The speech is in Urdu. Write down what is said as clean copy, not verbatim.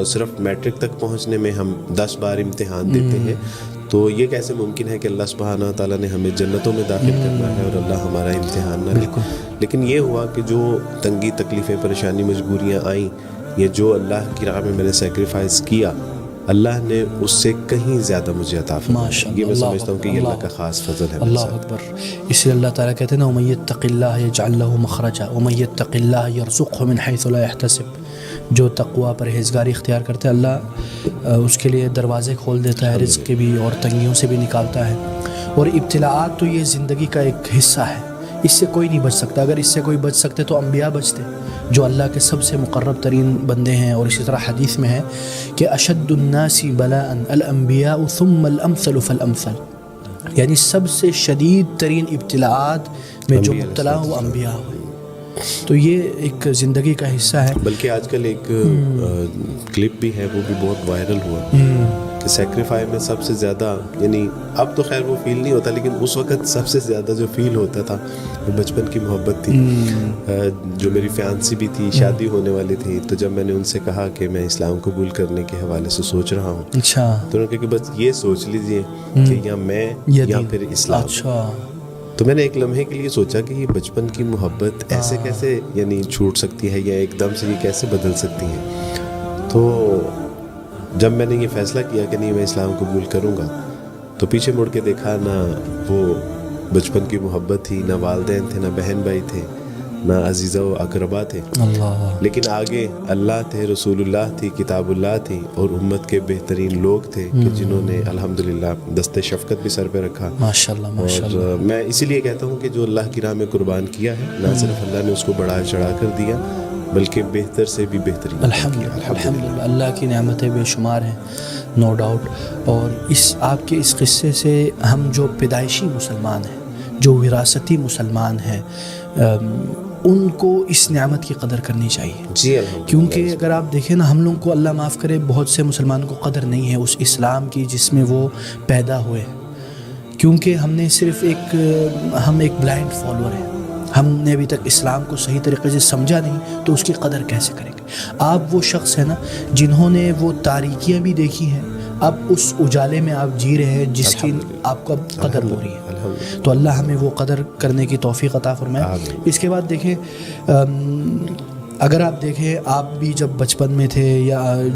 صرف میٹرک تک پہنچنے میں ہم 10 بار امتحان دیتے ہیں، تو یہ کیسے ممکن ہے کہ اللہ سبحانہ تعالیٰ نے ہمیں جنتوں میں داخل کرنا ہے اور اللہ ہمارا امتحان نہ لے۔ لیکن یہ ہوا کہ جو تنگی تکلیفیں پریشانی مجبوریاں آئیں، یہ جو اللہ کی راہ میں میں نے سیکریفائز کیا، اللہ نے اس سے کہیں زیادہ مجھے عطا فرمایا۔ یہ میں سمجھتا ہوں کہ یہ اللہ کا خاص فضل ہے۔ اللہ اکبر۔ اس لیے اللہ تعالیٰ کہتے ہیں نا وَمَن يَتَّقِ اللَّهَ يَجْعَل لَّهُ مَخْرَجًا وَمَن يَتَّقِ اللَّهَ يَرْزُقْهُ مِنْ حَيْثُ لَا يَحْتَسِبُ۔ جو تقویٰ پرہیزگاری اختیار کرتے ہیں اللہ اس کے لیے دروازے کھول دیتا ہے، رزق کے بھی اور تنگیوں سے بھی نکالتا ہے۔ اور ابتلاءات تو یہ زندگی کا ایک حصہ ہے، اس سے کوئی نہیں بچ سکتا۔ اگر اس سے کوئی بچ سکتے تو انبیاء بچتے، جو اللہ کے سب سے مقرب ترین بندے ہیں۔ اور اسی طرح حدیث میں ہے کہ اشد الناس بلاء الانبیاء ثم الامثل فالامثل، یعنی سب سے شدید ترین ابتلاءات میں جو مبتلا ہو وہ انبیاء ہوئے۔ تو یہ ایک زندگی کا حصہ ہے۔ بلکہ آج کل ایک کلپ بھی ہے، وہ بھی بہت وائرل ہوا کہ سیکریفائی میں سب سے زیادہ، یعنی اب تو خیر وہ فیل نہیں ہوتا، لیکن اس وقت سب سے زیادہ جو فیل ہوتا تھا وہ بچپن کی محبت تھی۔ جو میری فیانسی بھی تھی، شادی ہونے والی تھی، تو جب میں نے ان سے کہا کہ میں اسلام قبول کرنے کے حوالے سے سوچ رہا ہوں، اچھا، تو انہوں نے کہا کہ بس یہ سوچ لیجئے کہ یا میں یا پھر اسلام۔ اچھا، تو میں نے ایک لمحے کے لیے سوچا کہ یہ بچپن کی محبت ایسے کیسے یعنی چھوٹ سکتی ہے، یا ایک دم سے یہ کیسے بدل سکتی ہے۔ تو جب میں نے یہ فیصلہ کیا کہ نہیں میں اسلام قبول کروں گا، تو پیچھے مڑ کے دیکھا نہ وہ بچپن کی محبت تھی، نہ والدین تھے، نہ بہن بھائی تھے، نہ عزیزہ و اقربا تھے، لیکن آگے اللہ تھے، رسول اللہ تھی، کتاب اللہ تھی، اور امت کے بہترین لوگ تھے کہ جنہوں نے الحمدللہ دست شفقت بھی سر پہ رکھا۔ ماشاءاللہ۔ اور میں اسی لیے کہتا ہوں کہ جو اللہ کی راہ میں قربان کیا ہے، نہ صرف اللہ نے اس کو بڑھا چڑھا کر دیا، بلکہ بہتر سے بھی بہترین۔ الحمدللہ، اللہ کی نعمتیں بے شمار ہیں، نو ڈاؤٹ۔ اور آپ کے اس قصے سے ہم جو پیدائشی مسلمان ہیں، جو وراثتی مسلمان ہیں، ان کو اس نعمت کی قدر کرنی چاہیے۔ جی، کیونکہ اگر آپ دیکھیں نا، ہم لوگوں کو اللہ معاف کرے، بہت سے مسلمان کو قدر نہیں ہے اس اسلام کی جس میں وہ پیدا ہوئے، کیونکہ ہم ایک بلائنڈ فالوور ہیں۔ ہم نے ابھی تک اسلام کو صحیح طریقے سے سمجھا نہیں، تو اس کی قدر کیسے کریں گے؟ آپ وہ شخص ہیں نا جنہوں نے وہ تاریکیاں بھی دیکھی ہیں، اب اس اجالے میں آپ جی رہے ہیں جس کی آپ کو اب قدر ہو رہی ہے۔ تو اللہ ہمیں وہ قدر کرنے کی توفیق عطا فرمائے۔ اس کے بعد دیکھیں، اگر آپ دیکھیں، آپ بھی جب بچپن میں تھے یا